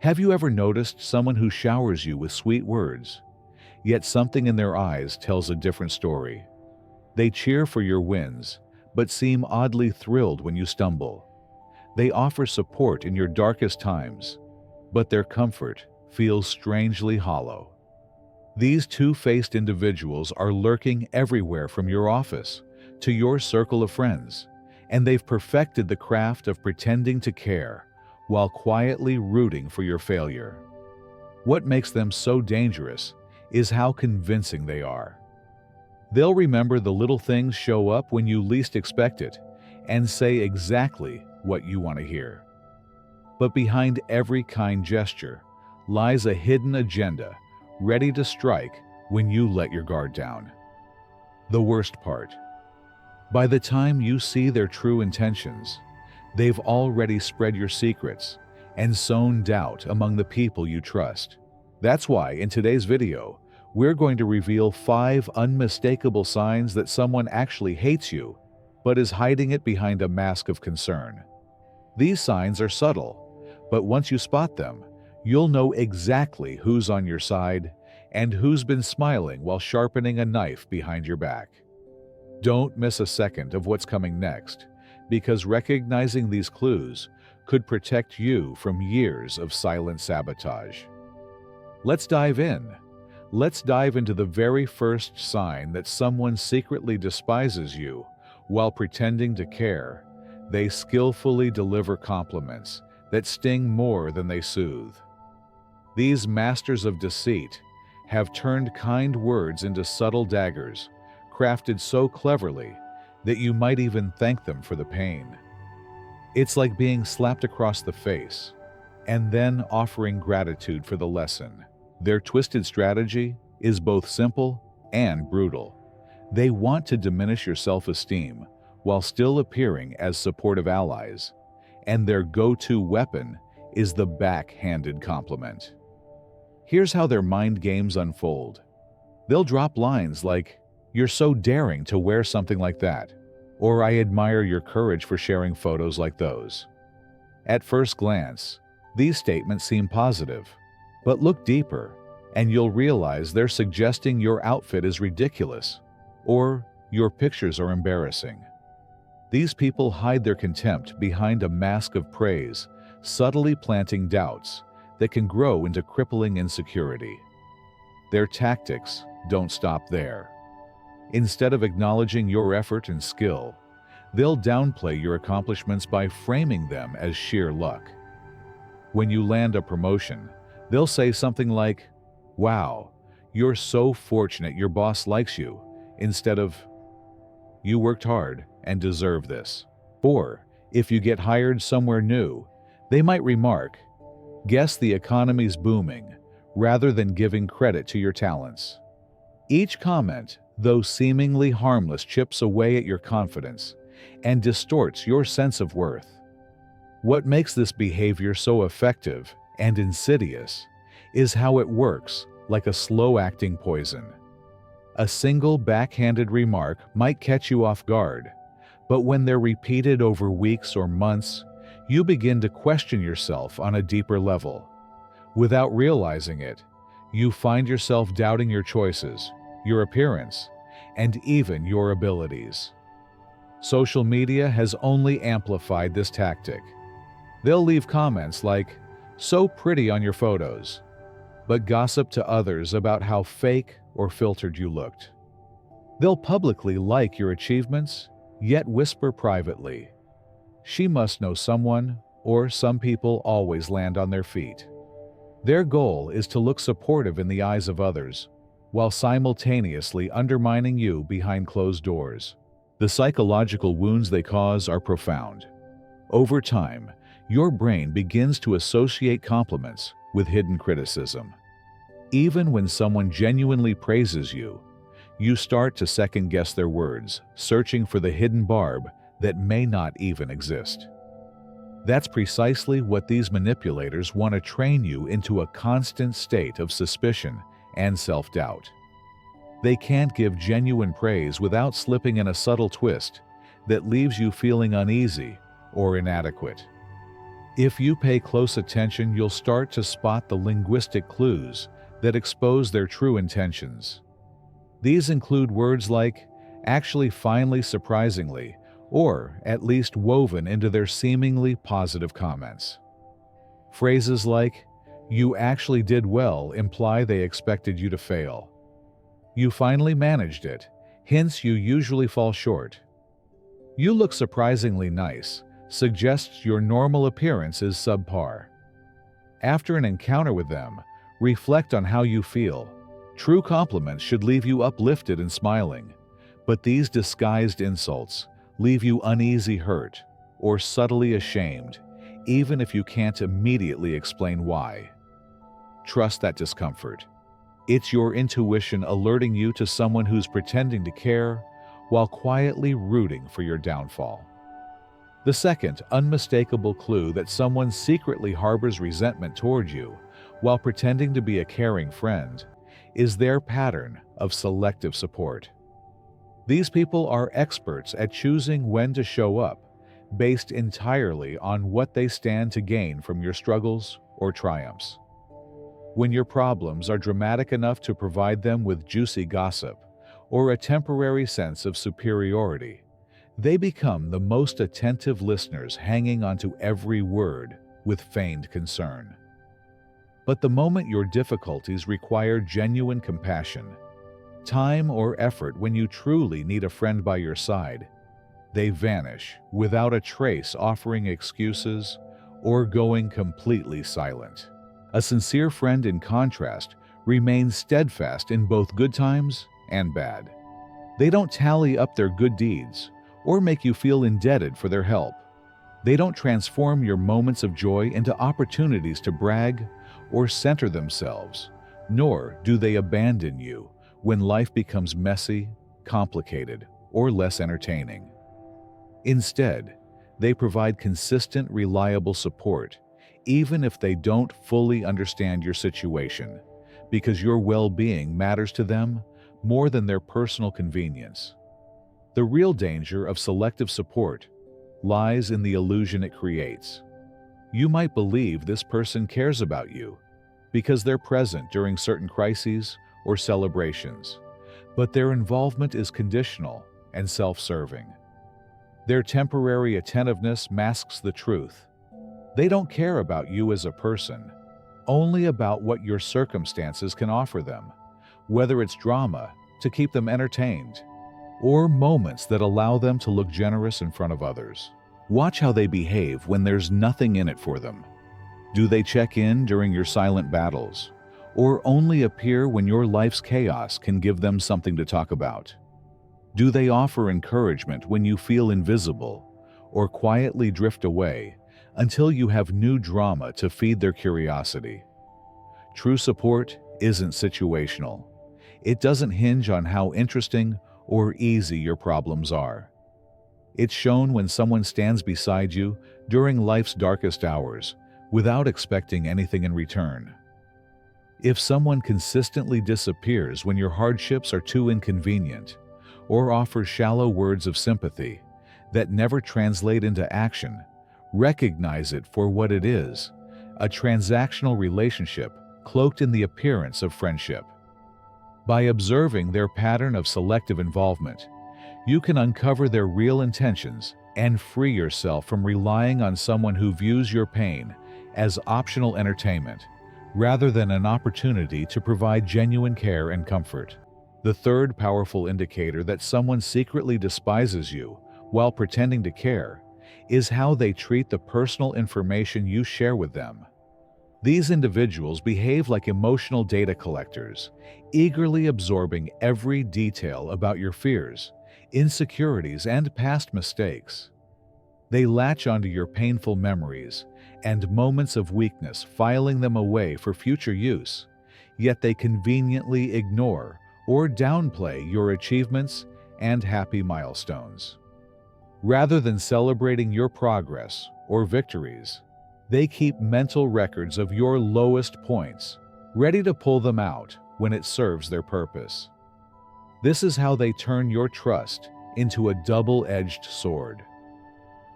Have you ever noticed someone who showers you with sweet words, yet something in their eyes tells a different story? They cheer for your wins, but seem oddly thrilled when you stumble. They offer support in your darkest times, but their comfort feels strangely hollow. These two-faced individuals are lurking everywhere from your office to your circle of friends, and they've perfected the craft of pretending to care while quietly rooting for your failure. What makes them so dangerous is how convincing they are. They'll remember the little things show up when you least expect it and say exactly what you want to hear. But behind every kind gesture lies a hidden agenda ready to strike when you let your guard down. The worst part: by the time you see their true intentions, they've already spread your secrets and sown doubt among the people you trust. That's why in today's video, we're going to reveal 5 unmistakable signs that someone actually hates you, but is hiding it behind a mask of concern. These signs are subtle, but once you spot them, you'll know exactly who's on your side and who's been smiling while sharpening a knife behind your back. Don't miss a second of what's coming next, because recognizing these clues could protect you from years of silent sabotage. Let's dive in. Let's dive into the very first sign that someone secretly despises you while pretending to care. They skillfully deliver compliments that sting more than they soothe. These masters of deceit have turned kind words into subtle daggers, crafted so cleverly that you might even thank them for the pain. It's like being slapped across the face and then offering gratitude for the lesson. Their twisted strategy is both simple and brutal. They want to diminish your self-esteem while still appearing as supportive allies, and their go-to weapon is the backhanded compliment. Here's how their mind games unfold. They'll drop lines like, "You're so daring to wear something like that," or "I admire your courage for sharing photos like those." At first glance, these statements seem positive, but look deeper and you'll realize they're suggesting your outfit is ridiculous or your pictures are embarrassing. These people hide their contempt behind a mask of praise, subtly planting doubts that can grow into crippling insecurity. Their tactics don't stop there. Instead of acknowledging your effort and skill, they'll downplay your accomplishments by framing them as sheer luck. When you land a promotion, they'll say something like, "Wow, you're so fortunate your boss likes you," instead of, "You worked hard and deserve this." Or, if you get hired somewhere new, they might remark, "Guess the economy's booming," rather than giving credit to your talents. Each comment, though seemingly harmless, chips away at your confidence and distorts your sense of worth. What makes this behavior so effective and insidious is how it works like a slow-acting poison. A single backhanded remark might catch you off guard, but when they're repeated over weeks or months, you begin to question yourself on a deeper level. Without realizing it, you find yourself doubting your choices, your appearance, and even your abilities. Social media has only amplified this tactic. They'll leave comments like, "So pretty on your photos," but gossip to others about how fake or filtered you looked. They'll publicly like your achievements, yet whisper privately, "She must know someone," or "Some people always land on their feet." Their goal is to look supportive in the eyes of others, while simultaneously undermining you behind closed doors. The psychological wounds they cause are profound. Over time, your brain begins to associate compliments with hidden criticism. Even when someone genuinely praises you, you start to second-guess their words, searching for the hidden barb that may not even exist. That's precisely what these manipulators want to train you into: a constant state of suspicion and self-doubt. They can't give genuine praise without slipping in a subtle twist that leaves you feeling uneasy or inadequate. If you pay close attention, you'll start to spot the linguistic clues that expose their true intentions. These include words like actually, finally, surprisingly, or at least woven into their seemingly positive comments. Phrases like, you actually did well, imply they expected you to fail. You finally managed it, hints you usually fall short. You look surprisingly nice, suggests your normal appearance is subpar. After an encounter with them, reflect on how you feel. True compliments should leave you uplifted and smiling, but these disguised insults leave you uneasy, hurt, or subtly ashamed, even if you can't immediately explain why. Trust that discomfort. It's your intuition alerting you to someone who's pretending to care while quietly rooting for your downfall. The second unmistakable clue that someone secretly harbors resentment toward you while pretending to be a caring friend is their pattern of selective support. These people are experts at choosing when to show up, based entirely on what they stand to gain from your struggles or triumphs. When your problems are dramatic enough to provide them with juicy gossip or a temporary sense of superiority, they become the most attentive listeners, hanging onto every word with feigned concern. But the moment your difficulties require genuine compassion, time, or effort, when you truly need a friend by your side, they vanish without a trace, offering excuses or going completely silent. A sincere friend, in contrast, remains steadfast in both good times and bad. They don't tally up their good deeds or make you feel indebted for their help. They don't transform your moments of joy into opportunities to brag or center themselves, nor do they abandon you when life becomes messy, complicated, or less entertaining. Instead, they provide consistent, reliable support, even if they don't fully understand your situation, because your well-being matters to them more than their personal convenience. The real danger of selective support lies in the illusion it creates. You might believe this person cares about you because they're present during certain crises or celebrations, but their involvement is conditional and self-serving. Their temporary attentiveness masks the truth. They don't care about you as a person, only about what your circumstances can offer them, whether it's drama to keep them entertained or moments that allow them to look generous in front of others. Watch how they behave when there's nothing in it for them. Do they check in during your silent battles, or only appear when your life's chaos can give them something to talk about? Do they offer encouragement when you feel invisible, or quietly drift away until you have new drama to feed their curiosity? True support isn't situational. It doesn't hinge on how interesting or easy your problems are. It's shown when someone stands beside you during life's darkest hours without expecting anything in return. If someone consistently disappears when your hardships are too inconvenient, or offers shallow words of sympathy that never translate into action, recognize it for what it is: a transactional relationship cloaked in the appearance of friendship. By observing their pattern of selective involvement, you can uncover their real intentions and free yourself from relying on someone who views your pain as optional entertainment rather than an opportunity to provide genuine care and comfort. The third powerful indicator that someone secretly despises you while pretending to care is how they treat the personal information you share with them. These individuals behave like emotional data collectors, eagerly absorbing every detail about your fears, insecurities, and past mistakes. They latch onto your painful memories and moments of weakness, filing them away for future use, yet they conveniently ignore or downplay your achievements and happy milestones. Rather than celebrating your progress or victories, they keep mental records of your lowest points, ready to pull them out when it serves their purpose. This is how they turn your trust into a double-edged sword.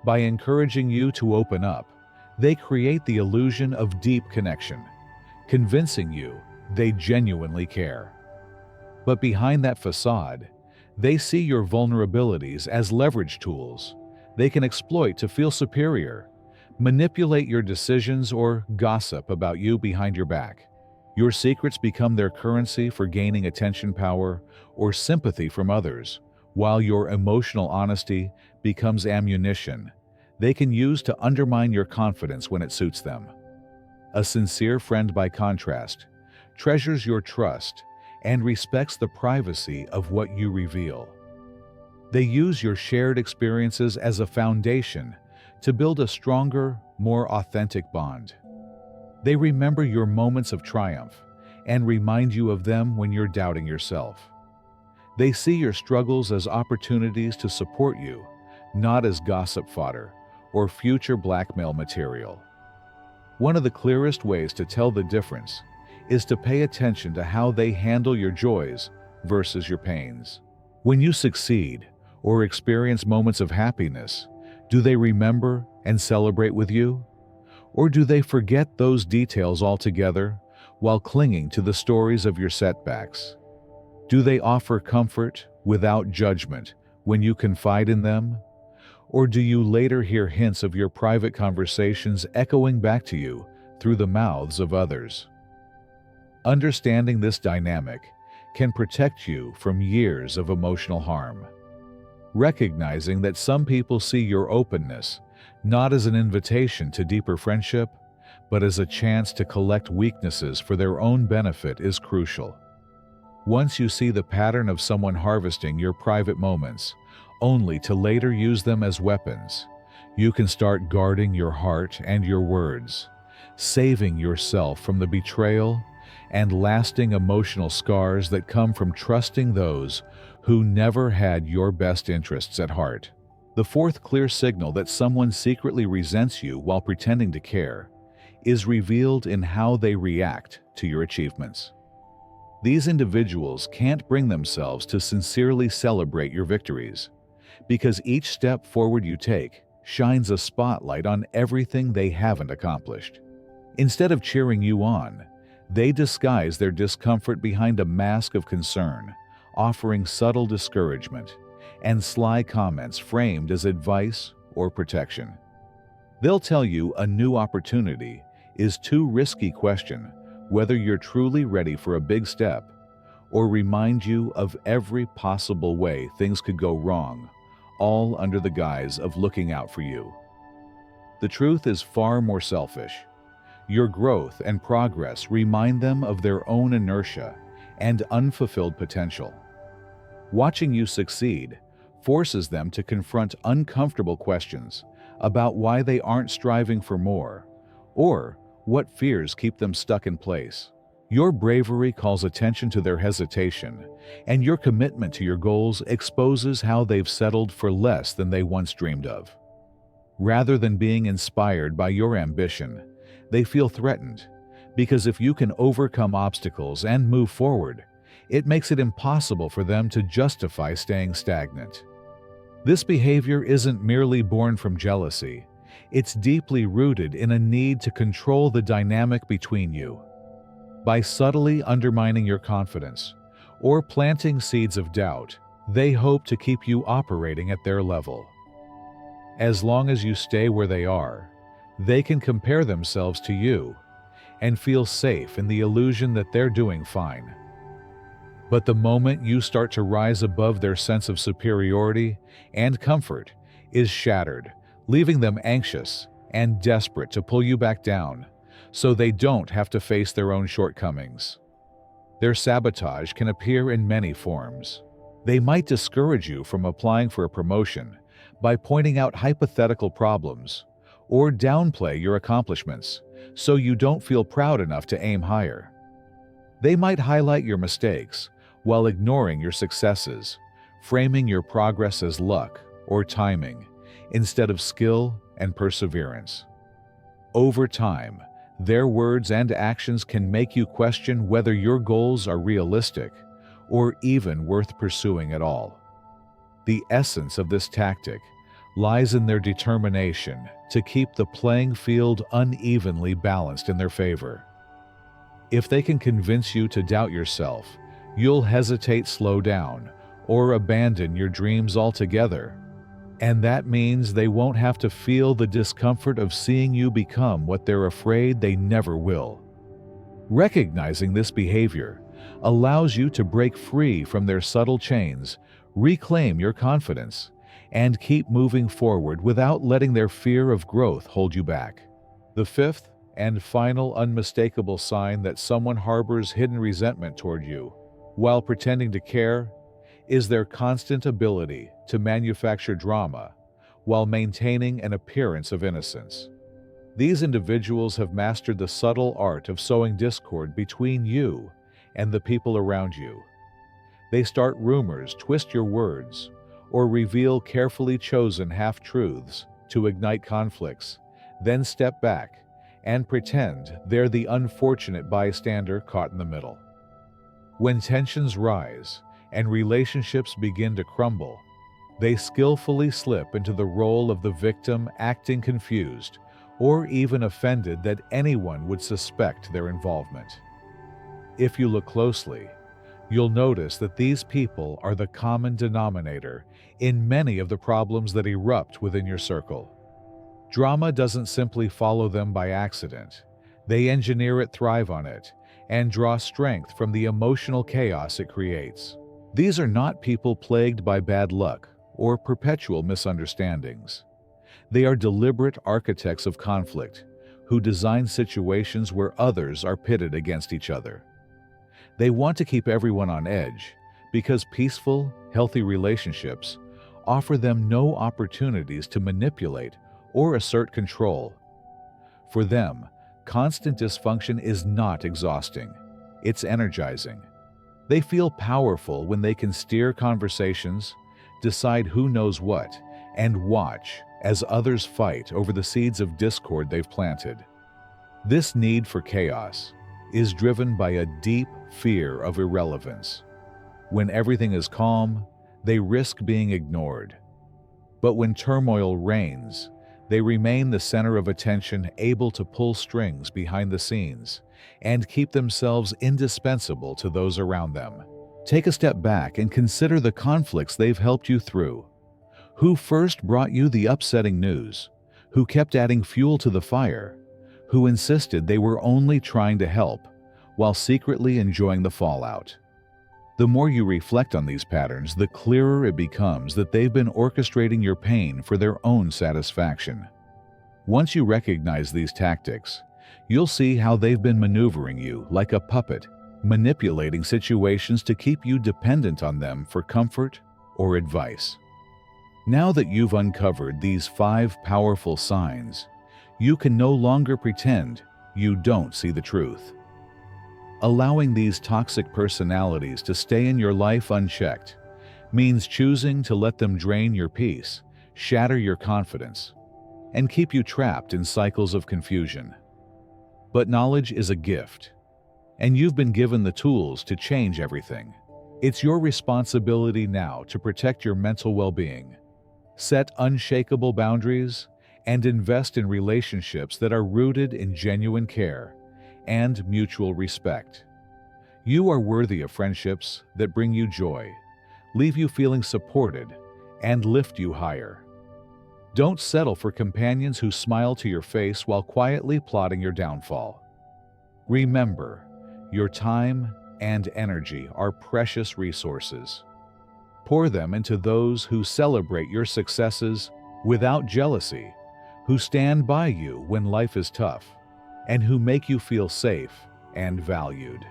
By encouraging you to open up, They create the illusion of deep connection, convincing you they genuinely care. But behind that facade, they see your vulnerabilities as leverage tools they can exploit to feel superior, manipulate your decisions, or gossip about you behind your back. Your secrets become their currency for gaining attention, power, or sympathy from others, while your emotional honesty becomes ammunition they can use to undermine your confidence when it suits them. A sincere friend, by contrast, treasures your trust and respects the privacy of what you reveal. They use your shared experiences as a foundation to build a stronger, more authentic bond. They remember your moments of triumph and remind you of them when you're doubting yourself. They see your struggles as opportunities to support you, not as gossip fodder or future blackmail material. One of the clearest ways to tell the difference is to pay attention to how they handle your joys versus your pains. When you succeed or experience moments of happiness, do they remember and celebrate with you? Or do they forget those details altogether while clinging to the stories of your setbacks? Do they offer comfort without judgment when you confide in them? Or do you later hear hints of your private conversations echoing back to you through the mouths of others? Understanding this dynamic can protect you from years of emotional harm. Recognizing that some people see your openness not as an invitation to deeper friendship, but as a chance to collect weaknesses for their own benefit is crucial. Once you see the pattern of someone harvesting your private moments, only to later use them as weapons, you can start guarding your heart and your words, saving yourself from the betrayal and lasting emotional scars that come from trusting those who never had your best interests at heart. The fourth clear signal that someone secretly resents you while pretending to care is revealed in how they react to your achievements. These individuals can't bring themselves to sincerely celebrate your victories, because each step forward you take shines a spotlight on everything they haven't accomplished. Instead of cheering you on, they disguise their discomfort behind a mask of concern, offering subtle discouragement and sly comments framed as advice or protection. They'll tell you a new opportunity is too risky, question whether you're truly ready for a big step, or remind you of every possible way things could go wrong, all under the guise of looking out for you. The truth is far more selfish. Your growth and progress remind them of their own inertia and unfulfilled potential. Watching you succeed forces them to confront uncomfortable questions about why they aren't striving for more, or what fears keep them stuck in place. Your bravery calls attention to their hesitation, and your commitment to your goals exposes how they've settled for less than they once dreamed of. Rather than being inspired by your ambition, they feel threatened, because if you can overcome obstacles and move forward, it makes it impossible for them to justify staying stagnant. This behavior isn't merely born from jealousy, it's deeply rooted in a need to control the dynamic between you. By subtly undermining your confidence or planting seeds of doubt, they hope to keep you operating at their level. As long as you stay where they are, they can compare themselves to you and feel safe in the illusion that they're doing fine. But the moment you start to rise above their sense of superiority and comfort is shattered, leaving them anxious and desperate to pull you back down so they don't have to face their own shortcomings. Their sabotage can appear in many forms. They might discourage you from applying for a promotion by pointing out hypothetical problems, or downplay your accomplishments so you don't feel proud enough to aim higher. They might highlight your mistakes while ignoring your successes, framing your progress as luck or timing instead of skill and perseverance. Over time, their words and actions can make you question whether your goals are realistic or even worth pursuing at all. The essence of this tactic lies in their determination to keep the playing field unevenly balanced in their favor. If they can convince you to doubt yourself, you'll hesitate, slow down, or abandon your dreams altogether. And that means they won't have to feel the discomfort of seeing you become what they're afraid they never will. Recognizing this behavior allows you to break free from their subtle chains, reclaim your confidence, and keep moving forward without letting their fear of growth hold you back. The fifth and final unmistakable sign that someone harbors hidden resentment toward you, while pretending to care, is their constant ability to manufacture drama while maintaining an appearance of innocence. These individuals have mastered the subtle art of sowing discord between you and the people around you. They start rumors, twist your words, or reveal carefully chosen half-truths to ignite conflicts, then step back and pretend they're the unfortunate bystander caught in the middle. When tensions rise and relationships begin to crumble, they skillfully slip into the role of the victim, acting confused or even offended that anyone would suspect their involvement. If you look closely, you'll notice that these people are the common denominator in many of the problems that erupt within your circle. Drama doesn't simply follow them by accident. They engineer it, thrive on it, and draw strength from the emotional chaos it creates. These are not people plagued by bad luck or perpetual misunderstandings. They are deliberate architects of conflict who design situations where others are pitted against each other. They want to keep everyone on edge because peaceful, healthy relationships offer them no opportunities to manipulate or assert control. For them, constant dysfunction is not exhausting, it's energizing. They feel powerful when they can steer conversations, decide who knows what, and watch as others fight over the seeds of discord they've planted. This need for chaos is driven by a deep fear of irrelevance. When everything is calm, they risk being ignored. But when turmoil reigns, they remain the center of attention, able to pull strings behind the scenes and keep themselves indispensable to those around them. Take a step back and consider the conflicts they've helped you through. Who first brought you the upsetting news? Who kept adding fuel to the fire? Who insisted they were only trying to help while secretly enjoying the fallout? The more you reflect on these patterns, the clearer it becomes that they've been orchestrating your pain for their own satisfaction. Once you recognize these tactics, you'll see how they've been maneuvering you like a puppet, manipulating situations to keep you dependent on them for comfort or advice. Now that you've uncovered these 5 powerful signs, you can no longer pretend you don't see the truth. Allowing these toxic personalities to stay in your life unchecked means choosing to let them drain your peace, shatter your confidence, and keep you trapped in cycles of confusion. But knowledge is a gift, and you've been given the tools to change everything. It's your responsibility now to protect your mental well-being, set unshakable boundaries, and invest in relationships that are rooted in genuine care and mutual respect. You are worthy of friendships that bring you joy, leave you feeling supported, and lift you higher. Don't settle for companions who smile to your face while quietly plotting your downfall. Remember, your time and energy are precious resources. Pour them into those who celebrate your successes without jealousy, who stand by you when life is tough, and who make you feel safe and valued.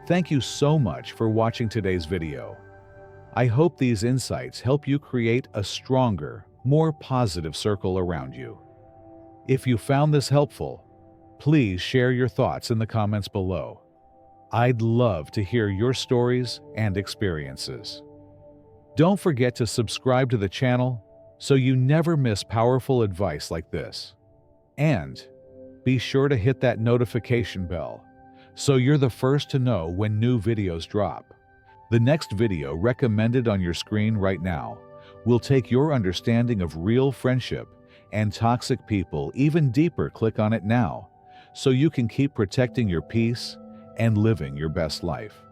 Thank you so much for watching today's video. I hope these insights help you create a stronger, more positive circle around you. If you found this helpful, please share your thoughts in the comments below. I'd love to hear your stories and experiences. Don't forget to subscribe to the channel so you never miss powerful advice like this. And be sure to hit that notification bell so you're the first to know when new videos drop. The next video recommended on your screen right now will take your understanding of real friendship and toxic people even deeper. Click on it now so you can keep protecting your peace and living your best life.